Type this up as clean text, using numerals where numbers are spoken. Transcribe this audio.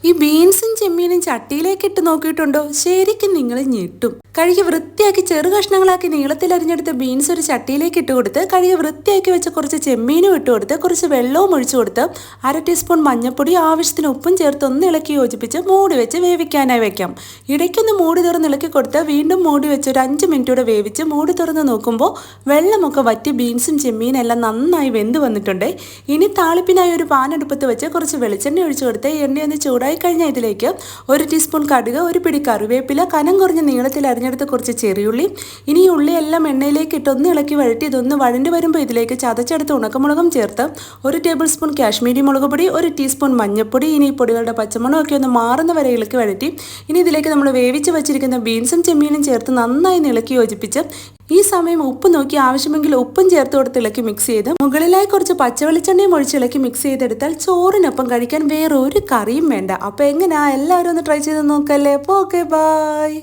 ഈ ബീൻസും ചെമ്മീനും ചട്ടിയിലേക്ക് ഇട്ട് നോക്കിയിട്ടുണ്ടോ? ശരിക്കും നിങ്ങൾ ഞെട്ടും. കഴുകി വൃത്തിയാക്കി ചെറു കഷ്ണങ്ങളാക്കി നീളത്തിൽ അരിഞ്ഞെടുത്ത ബീൻസ് ഒരു ചട്ടിയിലേക്ക് ഇട്ട് കൊടുത്ത് കഴുകി വൃത്തിയാക്കി വെച്ച കുറച്ച് ചെമ്മീനും ഇട്ട് കൊടുത്ത് കുറച്ച് വെള്ളവും ഒഴിച്ചു കൊടുത്ത് 1/2 ടീസ്പൂൺ മഞ്ഞൾപ്പൊടി ആവശ്യത്തിന് ഉപ്പും ചേർത്ത് ഒന്ന് ഇളക്കി യോജിപ്പിച്ച് മൂടി വെച്ച് വേവിക്കാനായി വെക്കാം. ഇടയ്ക്കൊന്ന് മൂടി തുറന്ന് ഇളക്കി കൊടുത്ത് വീണ്ടും മൂടി വെച്ച് ഒരു 5 മിനിറ്റൂടെ വേവിച്ച് മൂടി തുറന്ന് നോക്കുമ്പോൾ വെള്ളമൊക്കെ വറ്റി ബീൻസും ചെമ്മീനും എല്ലാം നന്നായി വെന്ത് വന്നിട്ടുണ്ട്. ഇനി താളിപ്പിനായി ഒരു പാൻ അടുപ്പത്ത് വെച്ച് കുറച്ച് വെളിച്ചെണ്ണ ഒഴിച്ചു കൊടുത്ത് എണ്ണയൊന്ന് ചൂടായി കഴിഞ്ഞാൽ ഇതിലേക്ക് 1 ടീസ്പൂൺ കടുക്, ഒരു പിടി കറിവേപ്പില, കനം കുറഞ്ഞ നീളത്തിൽ അരിഞ്ഞെടുത്ത് കുറച്ച് ചെറിയുള്ളി. ഇനി ഈ ഉള്ളിയെല്ലാം എണ്ണയിലേക്ക് ഇട്ട് ഒന്ന് ഇളക്കി വഴറ്റി ഇതൊന്ന് വഴണ്ടി വരുമ്പോൾ ഇതിലേക്ക് ചതച്ചെടുത്ത് ഉണക്കമുളകും ചേർത്ത് 1 ടേബിൾ സ്പൂൺ കാശ്മീരി മുളക് പൊടി, 1 ടീസ്പൂൺ മഞ്ഞൾപ്പൊടി. ഇനി ഈ പൊടികളുടെ പച്ചമണമൊക്കെ ഒന്ന് മാറുന്ന വരെ ഇളക്കി വഴറ്റി ഇനി ഇതിലേക്ക് നമ്മൾ വേവിച്ച് വെച്ചിരിക്കുന്ന ബീൻസും ചെമ്മീനും ചേർത്ത് നന്നായി ഇളക്കി യോജിപ്പിച്ച് ഈ സമയം ഉപ്പ് നോക്കി ആവശ്യമെങ്കിൽ ഉപ്പും ചേർത്ത് കൊടുത്ത് ഇളക്കി മിക്സ് ചെയ്ത് മുകളിലായി കുറച്ച് പച്ചവെളിച്ചെണ്ണയും ഒഴിച്ച് ഇളക്കി മിക്സ് ചെയ്തെടുത്താൽ ചോറിനൊപ്പം കഴിക്കാൻ വേറെ ഒരു കറിയും വേണ്ട. അപ്പോൾ എങ്ങനെയാ, എല്ലാവരും ഒന്ന് ട്രൈ ചെയ്ത് നോക്കല്ലേ. അപ്പോൾ ഓക്കെ, ബൈ.